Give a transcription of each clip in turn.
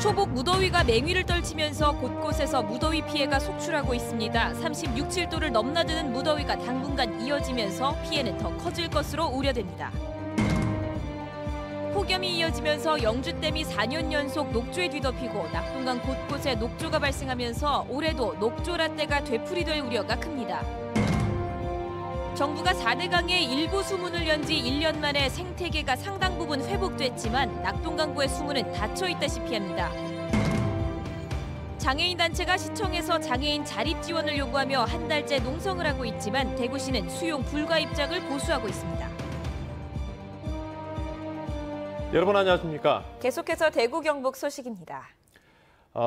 초복 무더위가 맹위를 떨치면서 곳곳에서 무더위 피해가 속출하고 있습니다. 36, 7도를 넘나드는 무더위가 당분간 이어지면서 피해는 더 커질 것으로 우려됩니다. 폭염이 이어지면서 영주댐이 4년 연속 녹조에 뒤덮이고 낙동강 곳곳에 녹조가 발생하면서 올해도 녹조 라떼가 되풀이될 우려가 큽니다. 정부가 4대강의 일부 수문을 연 지 1년 만에 생태계가 상당 부분 회복됐지만 낙동강부의 수문은 닫혀 있다시피 합니다. 장애인 단체가 시청에서 장애인 자립 지원을 요구하며 한 달째 농성을 하고 있지만 대구시는 수용 불가 입장을 고수하고 있습니다. 여러분 안녕하십니까? 계속해서 대구 경북 소식입니다.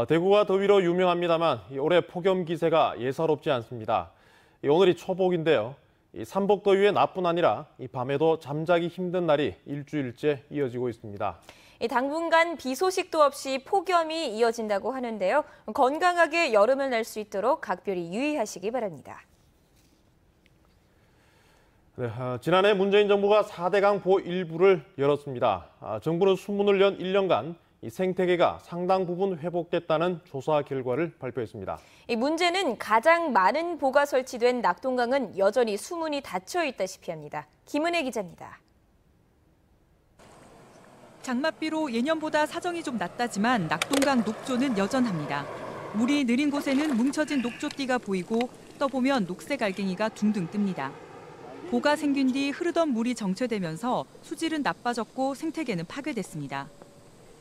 대구가 더위로 유명합니다만 올해 폭염 기세가 예사롭지 않습니다. 오늘이 초복인데요. 삼복더위의 나뿐 아니라 밤에도 잠자기 힘든 날이 일주일째 이어지고 있습니다. 당분간 비 소식도 없이 폭염이 이어진다고 하는데요. 건강하게 여름을 날 수 있도록 각별히 유의하시기 바랍니다. 네, 지난해 문재인 정부가 4대강 보호 일부를 열었습니다. 정부는 수문을 연 1년간 이 생태계가 상당 부분 회복됐다는 조사 결과를 발표했습니다. 이 문제는 가장 많은 보가 설치된 낙동강은 여전히 수문이 닫혀 있다시피 합니다. 김은혜 기자입니다. 장맛비로 예년보다 사정이 좀 낫다지만 낙동강 녹조는 여전합니다. 물이 느린 곳에는 뭉쳐진 녹조띠가 보이고 떠보면 녹색 알갱이가 둥둥 뜹니다. 보가 생긴 뒤 흐르던 물이 정체되면서 수질은 나빠졌고 생태계는 파괴됐습니다.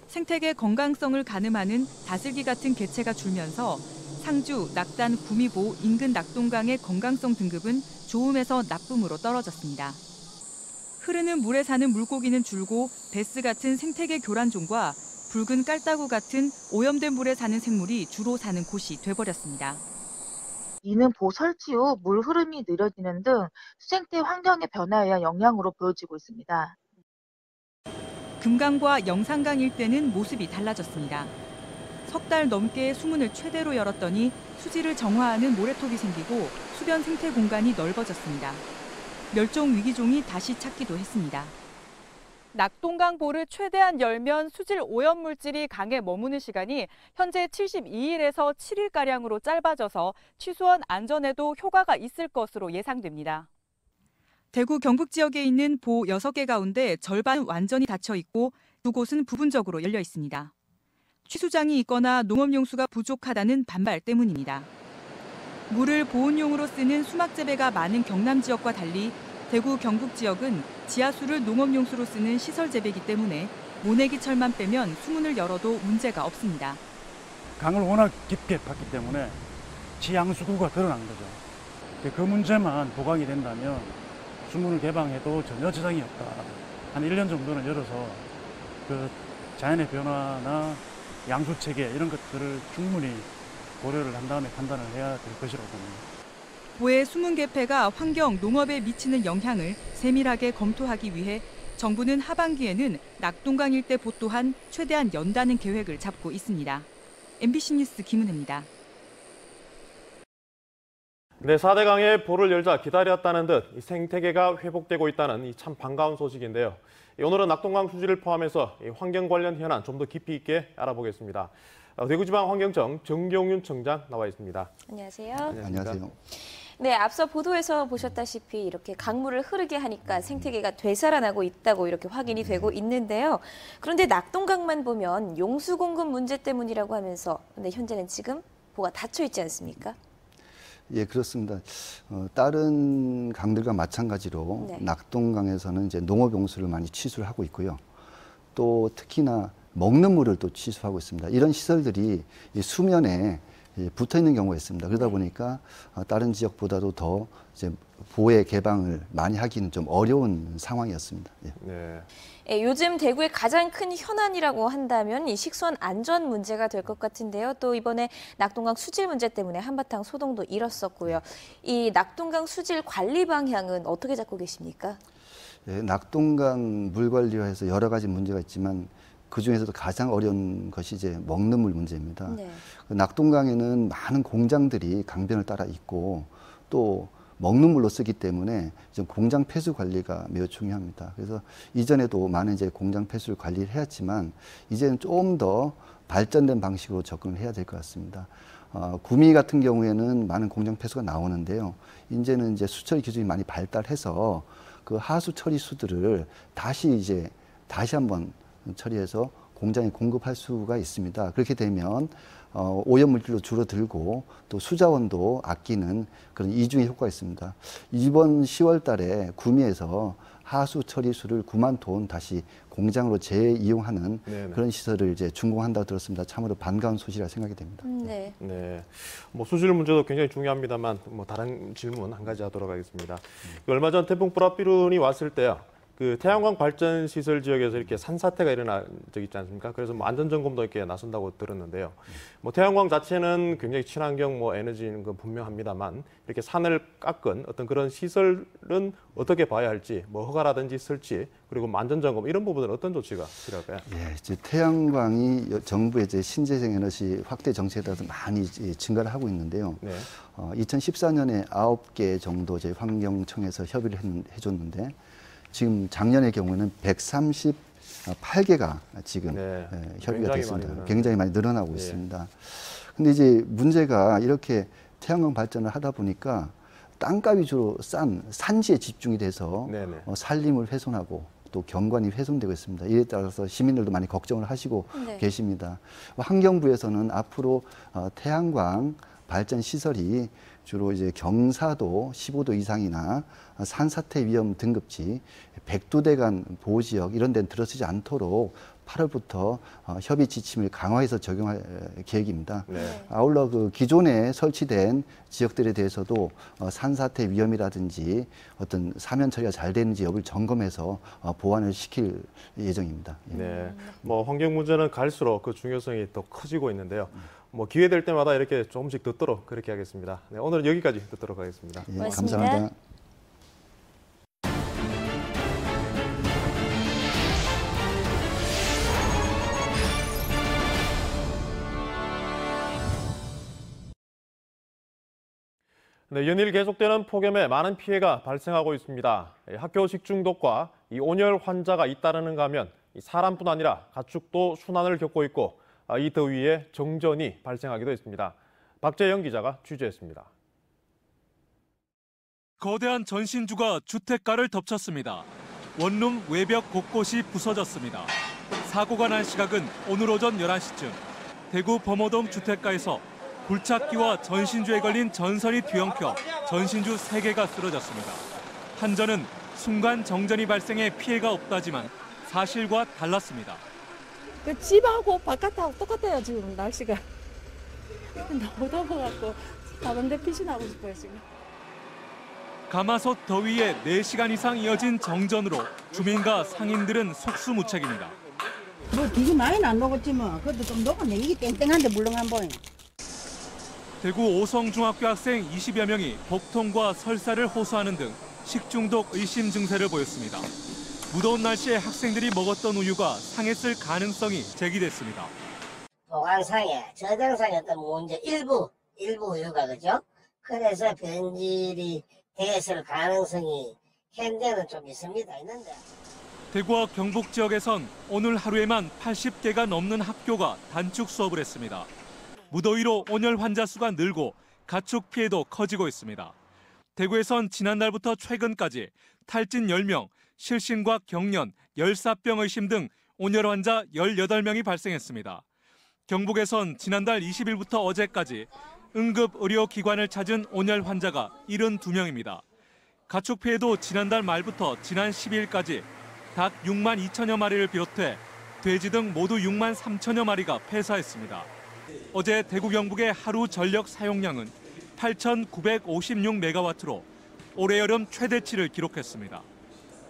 생태계 건강성을 가늠하는 다슬기 같은 개체가 줄면서 상주, 낙단, 구미보, 인근 낙동강의 건강성 등급은 좋음에서 나쁨으로 떨어졌습니다. 흐르는 물에 사는 물고기는 줄고 베스 같은 생태계 교란종과 붉은 깔따구 같은 오염된 물에 사는 생물이 주로 사는 곳이 돼버렸습니다. 이는 보 설치 후 물 흐름이 느려지는 등 수생태 환경의 변화에 의한 영향으로 보여지고 있습니다. 금강과 영산강 일대는 모습이 달라졌습니다. 석 달 넘게 수문을 최대로 열었더니 수질을 정화하는 모래톱이 생기고 수변 생태 공간이 넓어졌습니다. 멸종 위기종이 다시 찾기도 했습니다. 낙동강 보를 최대한 열면 수질 오염 물질이 강에 머무는 시간이 현재 72일에서 7일가량으로 짧아져서 취수원 안전에도 효과가 있을 것으로 예상됩니다. 대구 경북 지역에 있는 보 6개 가운데 절반은 완전히 닫혀 있고 2곳은 부분적으로 열려 있습니다. 취수장이 있거나 농업용수가 부족하다는 반발 때문입니다. 물을 보온용으로 쓰는 수막 재배가 많은 경남 지역과 달리 대구 경북 지역은 지하수를 농업용수로 쓰는 시설 재배이기 때문에 모내기철만 빼면 수문을 열어도 문제가 없습니다. 강을 워낙 깊게 팠기 때문에 지양수구가 드러난 거죠. 그 문제만 보강이 된다면 수문을 개방해도 전혀 지장이 없다. 한 1년 정도는 열어서 그 자연의 변화나 양수 체계 이런 것들을 충분히 고려를 한 다음에 판단을 해야 될 것이라고 봅니다. 보의 수문 개폐가 환경, 농업에 미치는 영향을 세밀하게 검토하기 위해 정부는 하반기에는 낙동강 일대 보 또한 최대한 연다는 계획을 잡고 있습니다. MBC 뉴스 김은혜입니다. 네, 4대강의 보를 열자 기다렸다는 듯 생태계가 회복되고 있다는 참 반가운 소식인데요. 오늘은 낙동강 수질을 포함해서 환경 관련 현안 좀 더 깊이 있게 알아보겠습니다. 대구지방환경청 정경윤 청장 나와 있습니다. 안녕하세요. 안녕하세요. 네, 앞서 보도에서 보셨다시피 이렇게 강물을 흐르게 하니까 생태계가 되살아나고 있다고 이렇게 확인이 되고 있는데요. 그런데 낙동강만 보면 용수 공급 문제 때문이라고 하면서 근데 현재는 지금 보가 닫혀 있지 않습니까? 예, 그렇습니다. 다른 강들과 마찬가지로 네. 낙동강에서는 이제 농업용수를 많이 취수를 하고 있고요. 또 특히나 먹는 물을 또 취수하고 있습니다. 이런 시설들이 이 수면에 붙어 있는 경우가 있습니다. 그러다 보니까 다른 지역보다도 더 이제 보의 개방을 많이 하기는 좀 어려운 상황이었습니다. 예. 네. 예, 요즘 대구의 가장 큰 현안이라고 한다면 이 식수원 안전 문제가 될 것 같은데요. 또 이번에 낙동강 수질 문제 때문에 한바탕 소동도 일었었고요. 이 낙동강 수질 관리 방향은 어떻게 잡고 계십니까? 예, 낙동강 물 관리화에서 여러 가지 문제가 있지만 그 중에서도 가장 어려운 것이 이제 먹는 물 문제입니다. 네. 낙동강에는 많은 공장들이 강변을 따라 있고 또 먹는 물로 쓰기 때문에 좀 공장 폐수 관리가 매우 중요합니다. 그래서 이전에도 많은 이제 공장 폐수를 관리를 해왔지만 이제는 좀 더 발전된 방식으로 접근을 해야 될 것 같습니다. 구미 같은 경우에는 많은 공장 폐수가 나오는데요. 이제는 이제 수처리 기술이 많이 발달해서 그 하수 처리수들을 다시 한번 처리해서 공장에 공급할 수가 있습니다. 그렇게 되면 오염물질도 줄어들고 또 수자원도 아끼는 그런 이중의 효과가 있습니다. 이번 10월 달에 구미에서 하수 처리수를 9만 톤 다시 공장으로 재이용하는 네네. 그런 시설을 이제 준공한다고 들었습니다. 참으로 반가운 소식이라 생각이 됩니다. 네. 네, 뭐 수질 문제도 굉장히 중요합니다만 뭐 다른 질문 한 가지 하도록 하겠습니다. 얼마 전 태풍 보라비룬이 왔을 때요. 그 태양광 발전 시설 지역에서 이렇게 산사태가 일어난 적 있지 않습니까? 그래서 뭐 안전 점검도 이렇게 나선다고 들었는데요. 뭐 태양광 자체는 굉장히 친환경 뭐 에너지인 건 분명합니다만 이렇게 산을 깎은 어떤 그런 시설은 어떻게 봐야 할지, 뭐 허가라든지 설치 그리고 뭐 안전 점검 이런 부분은 어떤 조치가 필요할까요? 예, 이제 태양광이 정부의 이제 신재생 에너지 확대 정책에 따라서 많이 증가를 하고 있는데요. 네. 2014년에 9개 정도 저희 환경청에서 협의를 해줬는데 지금 작년의 경우에는 138개가 지금 협의가 됐습니다. 굉장히 많이 늘어나고 있습니다. 근데 이제 문제가 이렇게 태양광 발전을 하다 보니까 땅값이 주로 싼 산지에 집중이 돼서 산림을 훼손하고 또 경관이 훼손되고 있습니다. 이에 따라서 시민들도 많이 걱정을 하시고 계십니다. 환경부에서는 앞으로 태양광 발전 시설이 주로 이제 경사도 15도 이상이나 산사태 위험 등급지, 백두대간 보호지역 이런 데는 들어서지 않도록 8월부터 협의 지침을 강화해서 적용할 계획입니다. 아울러 그 기존에 설치된 지역들에 대해서도 산사태 위험이라든지 어떤 사면 처리가 잘 되는지 여부를 점검해서 보완을 시킬 예정입니다. 네, 뭐 환경 문제는 갈수록 그 중요성이 더 커지고 있는데요. 뭐 기회 될 때마다 이렇게 조금씩 듣도록 그렇게 하겠습니다. 네, 오늘은 여기까지 듣도록 하겠습니다. 예, 감사합니다. 네, 연일 계속되는 폭염에 많은 피해가 발생하고 있습니다. 학교 식중독과 이 온열 환자가 잇따르는가 하면 사람뿐 아니라 가축도 순환을 겪고 있고 이 더위에 정전이 발생하기도 했습니다. 박재영 기자가 취재했습니다. 거대한 전신주가 주택가를 덮쳤습니다. 원룸 외벽 곳곳이 부서졌습니다. 사고가 난 시각은 오늘 오전 11시쯤 대구 범어동 주택가에서 굴착기와 전신주에 걸린 전선이 뒤엉켜 전신주 3개가 쓰러졌습니다. 한전은 순간 정전이 발생해 피해가 없다지만 사실과 달랐습니다. 그 집하고 바깥하고 똑같아요, 지금 날씨가. 너무 더워갖고 다른 데 피신하고 싶어요, 지금. 가마솥 더위에 4시간 이상 이어진 정전으로 주민과 상인들은 속수무책입니다. 뭐 기계 많이는 안 녹았지만 그래도 좀 녹았네. 이게 땡땡한데 물렁한 보여. 대구 오성중학교 학생 20여 명이 복통과 설사를 호소하는 등 식중독 의심 증세를 보였습니다. 무더운 날씨에 학생들이 먹었던 우유가 상했을 가능성이 제기됐습니다. 보관상에 저장상에 어떤 문제 일부 우유가 그죠? 그래서 변질이 됐을 가능성이 현재는 좀 있는데. 대구와 경북 지역에선 오늘 하루에만 80개가 넘는 학교가 단축 수업을 했습니다. 무더위로 온열 환자 수가 늘고 가축 피해도 커지고 있습니다. 대구에선 지난달부터 최근까지 탈진 10명, 실신과 경련, 열사병 의심 등 온열 환자 18명이 발생했습니다. 경북에선 지난달 20일부터 어제까지 응급의료기관을 찾은 온열 환자가 72명입니다. 가축 피해도 지난달 말부터 지난 12일까지 닭 6만 2천여 마리를 비롯해 돼지 등 모두 6만 3천여 마리가 폐사했습니다. 어제 대구 경북의 하루 전력 사용량은 8,956메가와트로 올해 여름 최대치를 기록했습니다.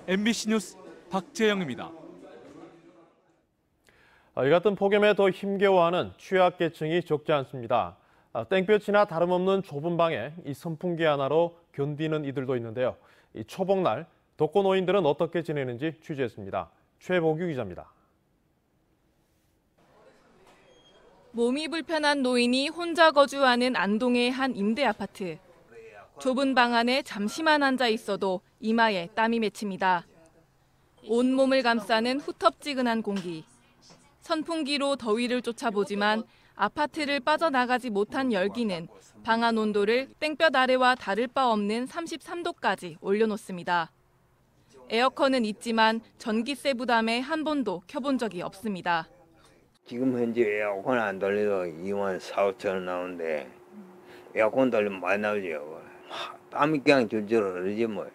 MBC 뉴스 박재영입니다. 이 같은 폭염에 더 힘겨워하는 취약계층이 적지 않습니다. 땡볕이나 다름없는 좁은 방에 이 선풍기 하나로 견디는 이들도 있는데요. 이 초복날 독거노인들은 어떻게 지내는지 취재했습니다. 최보규 기자입니다. 몸이 불편한 노인이 혼자 거주하는 안동의 한 임대 아파트. 좁은 방 안에 잠시만 앉아 있어도 이마에 땀이 맺힙니다. 온몸을 감싸는 후텁지근한 공기. 선풍기로 더위를 쫓아보지만 아파트를 빠져나가지 못한 열기는 방 안 온도를 땡볕 아래와 다를 바 없는 33도까지 올려놓습니다. 에어컨은 있지만 전기세 부담에 한 번도 켜본 적이 없습니다. 지금 현재 에어컨 안 돌려도 2만 4, 5천 원 나오는데 에어컨 돌리면 많이 나오죠. 땀이 그냥 줄줄 흐르지 뭐.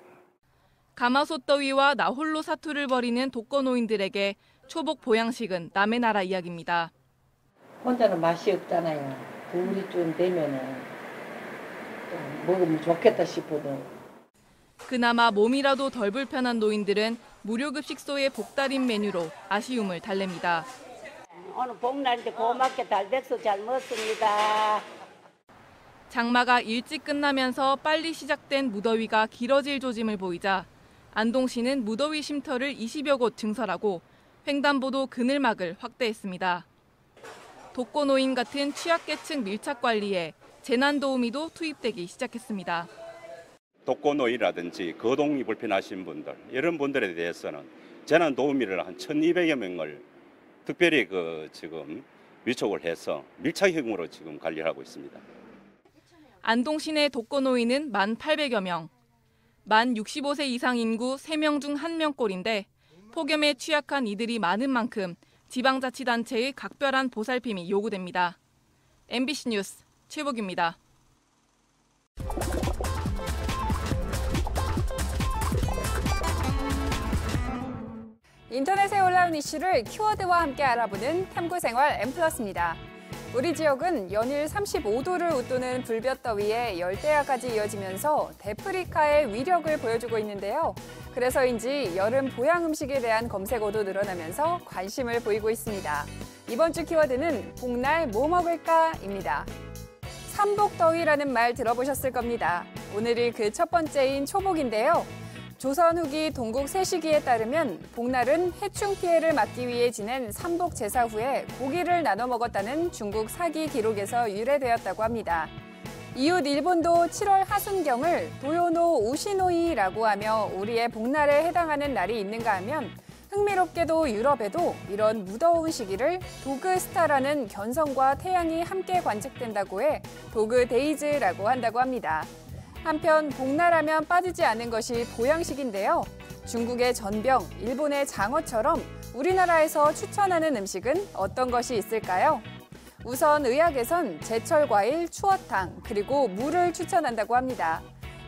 가마솥 더위와 나홀로 사투를 벌이는 독거노인들에게 초복 보양식은 남의 나라 이야기입니다. 혼자는 맛이 없잖아요. 둘이 좀 되면은 좀 먹으면 좋겠다 싶어도. 그나마 몸이라도 덜 불편한 노인들은 무료급식소의 복달인 메뉴로 아쉬움을 달랩니다. 오늘 복날인데 고맙게 달백수 잘 먹습니다. 장마가 일찍 끝나면서 빨리 시작된 무더위가 길어질 조짐을 보이자 안동시는 무더위 쉼터를 20여 곳 증설하고 횡단보도 그늘막을 확대했습니다. 독거노인 같은 취약계층 밀착 관리에 재난도우미도 투입되기 시작했습니다. 독거노인이라든지 거동이 불편하신 분들 이런 분들에 대해서는 재난도우미를 한 1,200여 명을 특별히 지금 위촉을 해서 밀착형으로 지금 관리를 하고 있습니다. 안동 시내 독거노인은 1,800여 명. 만 65세 이상 인구 3명 중 1명꼴인데 폭염에 취약한 이들이 많은 만큼 지방자치단체의 각별한 보살핌이 요구됩니다. MBC 뉴스 최복입니다. 인터넷에 올라온 이슈를 키워드와 함께 알아보는 탐구생활 M+입니다. 우리 지역은 연일 35도를 웃도는 불볕더위에 열대야까지 이어지면서 데프리카의 위력을 보여주고 있는데요. 그래서인지 여름 보양 음식에 대한 검색어도 늘어나면서 관심을 보이고 있습니다. 이번 주 키워드는 복날 뭐 먹을까입니다. 삼복더위라는 말 들어보셨을 겁니다. 오늘이 그 첫 번째인 초복인데요. 조선 후기 동국 세시기에 따르면 복날은 해충 피해를 막기 위해 지낸 삼복 제사 후에 고기를 나눠 먹었다는 중국 사기 기록에서 유래되었다고 합니다. 이웃 일본도 7월 하순경을 도요노 우시노이라고 하며 우리의 복날에 해당하는 날이 있는가 하면 흥미롭게도 유럽에도 이런 무더운 시기를 도그스타라는 견성과 태양이 함께 관측된다고 해 도그데이즈라고 한다고 합니다. 한편 복날하면 빠지지 않는 것이 보양식인데요. 중국의 전병, 일본의 장어처럼 우리나라에서 추천하는 음식은 어떤 것이 있을까요? 우선 의학에선 제철 과일, 추어탕, 그리고 물을 추천한다고 합니다.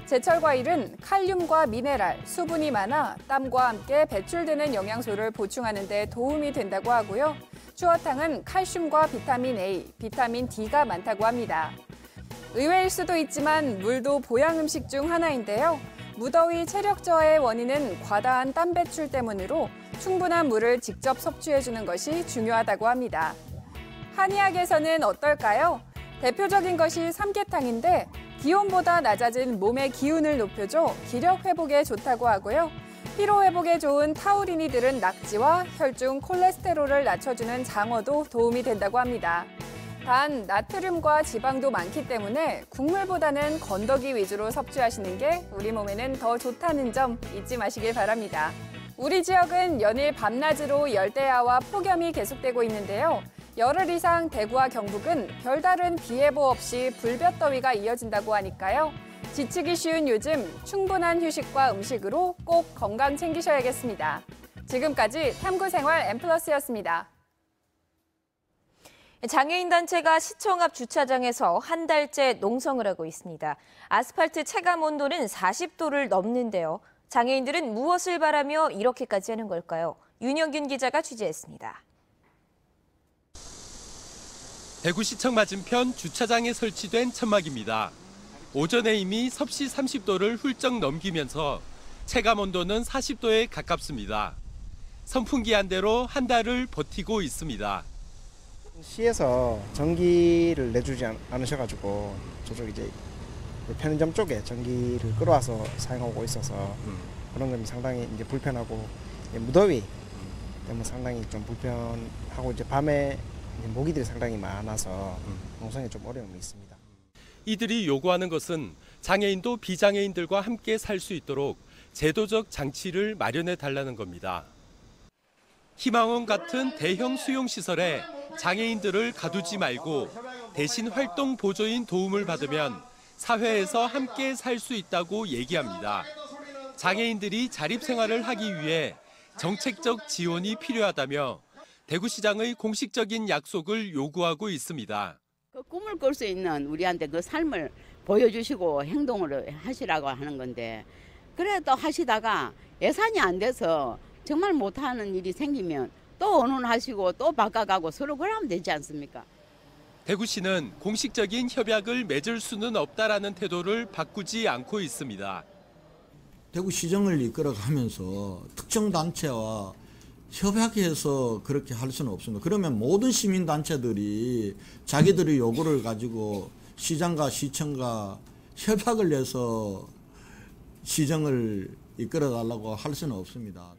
제철 과일은 칼륨과 미네랄, 수분이 많아 땀과 함께 배출되는 영양소를 보충하는 데 도움이 된다고 하고요. 추어탕은 칼슘과 비타민 A, 비타민 D가 많다고 합니다. 의외일 수도 있지만 물도 보양 음식 중 하나인데요. 무더위 체력 저하의 원인은 과다한 땀 배출 때문으로 충분한 물을 직접 섭취해주는 것이 중요하다고 합니다. 한의학에서는 어떨까요? 대표적인 것이 삼계탕인데 기온보다 낮아진 몸의 기운을 높여줘 기력 회복에 좋다고 하고요. 피로 회복에 좋은 타우린이 들은 낙지와 혈중 콜레스테롤을 낮춰주는 장어도 도움이 된다고 합니다. 단 나트륨과 지방도 많기 때문에 국물보다는 건더기 위주로 섭취하시는 게 우리 몸에는 더 좋다는 점 잊지 마시길 바랍니다. 우리 지역은 연일 밤낮으로 열대야와 폭염이 계속되고 있는데요. 열흘 이상 대구와 경북은 별다른 비 예보 없이 불볕더위가 이어진다고 하니까요. 지치기 쉬운 요즘 충분한 휴식과 음식으로 꼭 건강 챙기셔야겠습니다. 지금까지 탐구생활 M+였습니다. 장애인 단체가 시청 앞 주차장에서 한 달째 농성을 하고 있습니다. 아스팔트 체감 온도는 40도를 넘는데요. 장애인들은 무엇을 바라며 이렇게까지 하는 걸까요? 윤영균 기자가 취재했습니다. 대구시청 맞은편 주차장에 설치된 천막입니다. 오전에 이미 섭씨 30도를 훌쩍 넘기면서 체감 온도는 40도에 가깝습니다. 선풍기 한 대로 한 달을 버티고 있습니다. 시에서 전기를 내주지 않으셔가지고 저쪽 이제 편의점 쪽에 전기를 끌어와서 사용하고 있어서 그런 점이 상당히 이제 불편하고 무더위 때문에 상당히 좀 불편하고 이제 밤에 모기들이 상당히 많아서 농성에 좀 어려움이 있습니다. 이들이 요구하는 것은 장애인도 비장애인들과 함께 살 수 있도록 제도적 장치를 마련해 달라는 겁니다. 희망원 같은 대형 수용시설에 장애인들을 가두지 말고 대신 활동 보조인 도움을 받으면 사회에서 함께 살 수 있다고 얘기합니다. 장애인들이 자립생활을 하기 위해 정책적 지원이 필요하다며 대구시장의 공식적인 약속을 요구하고 있습니다. 그 꿈을 꿀 수 있는 우리한테 그 삶을 보여주시고 행동을 하시라고 하는 건데, 그래 또 하시다가 예산이 안 돼서 정말 못하는 일이 생기면 또 언론하시고 또 바꿔가고 서로 그러면 되지 않습니까? 대구시는 공식적인 협약을 맺을 수는 없다라는 태도를 바꾸지 않고 있습니다. 대구시정을 이끌어가면서 특정 단체와 협약해서 그렇게 할 수는 없습니다. 그러면 모든 시민단체들이 자기들의 요구를 가지고 시장과 시청과 협약을 해서 시정을 이끌어달라고 할 수는 없습니다.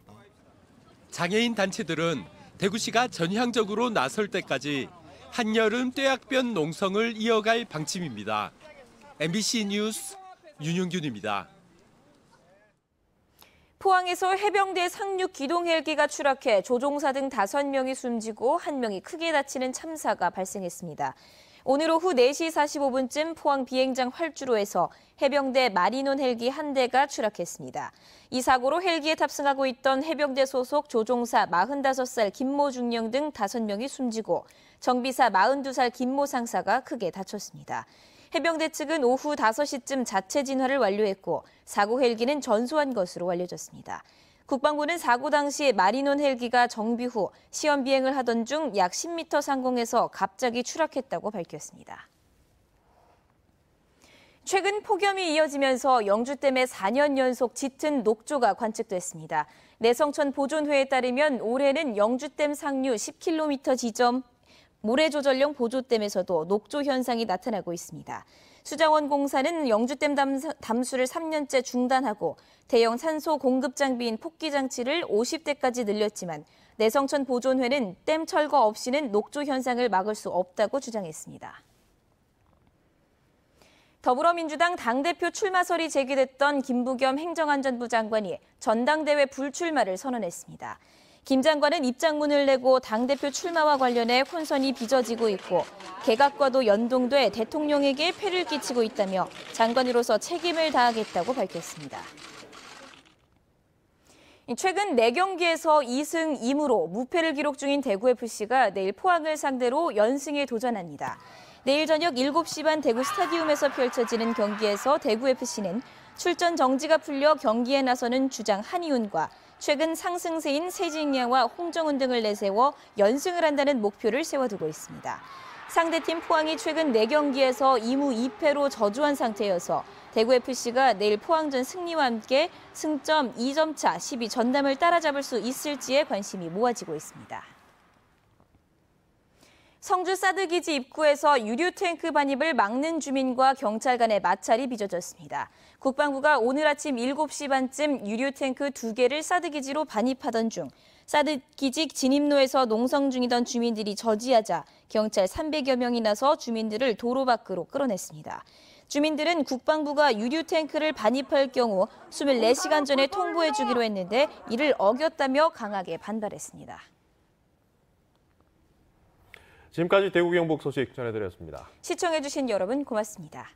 장애인 단체들은 대구시가 전향적으로 나설 때까지 한여름 뙤약변 농성을 이어갈 방침입니다. MBC 뉴스 윤용균입니다. 포항에서 해병대 상륙 기동 헬기가 추락해 조종사 등 5명이 숨지고 1명이 크게 다치는 참사가 발생했습니다. 오늘 오후 4시 45분쯤 포항 비행장 활주로에서 해병대 마리논 헬기 한 대가 추락했습니다. 이 사고로 헬기에 탑승하고 있던 해병대 소속 조종사 45살 김모 중령 등 5명이 숨지고 정비사 42살 김모 상사가 크게 다쳤습니다. 해병대 측은 오후 5시쯤 자체 진화를 완료했고 사고 헬기는 전소한 것으로 알려졌습니다. 국방부는 사고 당시 마리논 헬기가 정비 후 시험 비행을 하던 중 약 10m 상공에서 갑자기 추락했다고 밝혔습니다. 최근 폭염이 이어지면서 영주댐에 4년 연속 짙은 녹조가 관측됐습니다. 내성천 보존회에 따르면 올해는 영주댐 상류 10km 지점 모래조절용 보조댐에서도 녹조 현상이 나타나고 있습니다. 수자원공사는 영주댐 담수를 3년째 중단하고 대형 산소 공급 장비인 폭기 장치를 50대까지 늘렸지만 내성천 보존회는 댐 철거 없이는 녹조 현상을 막을 수 없다고 주장했습니다. 더불어민주당 당대표 출마설이 제기됐던 김부겸 행정안전부 장관이 전당대회 불출마를 선언했습니다. 김 장관은 입장문을 내고 당대표 출마와 관련해 혼선이 빚어지고 있고 개각과도 연동돼 대통령에게 폐를 끼치고 있다며 장관으로서 책임을 다하겠다고 밝혔습니다. 최근 4경기에서 2승 2무로 무패를 기록 중인 대구FC가 내일 포항을 상대로 연승에 도전합니다. 내일 저녁 7시 반 대구 스타디움에서 펼쳐지는 경기에서 대구FC는 출전 정지가 풀려 경기에 나서는 주장 한이훈과 최근 상승세인 세징야와 홍정훈 등을 내세워 연승을 한다는 목표를 세워두고 있습니다. 상대팀 포항이 최근 4경기에서 2무 2패로 저조한 상태여서 대구FC가 내일 포항전 승리와 함께 승점 2점 차 10위 전남을 따라잡을 수 있을지에 관심이 모아지고 있습니다. 성주 사드기지 입구에서 유류 탱크 반입을 막는 주민과 경찰 간의 마찰이 빚어졌습니다. 국방부가 오늘 아침 7시 반쯤 유류 탱크 2개를 사드기지로 반입하던 중 사드기지 진입로에서 농성 중이던 주민들이 저지하자 경찰 300여 명이 나서 주민들을 도로 밖으로 끌어냈습니다. 주민들은 국방부가 유류 탱크를 반입할 경우 24시간 전에 통보해 주기로 했는데 이를 어겼다며 강하게 반발했습니다. 지금까지 대구 경북 소식 전해드렸습니다. 시청해주신 여러분 고맙습니다.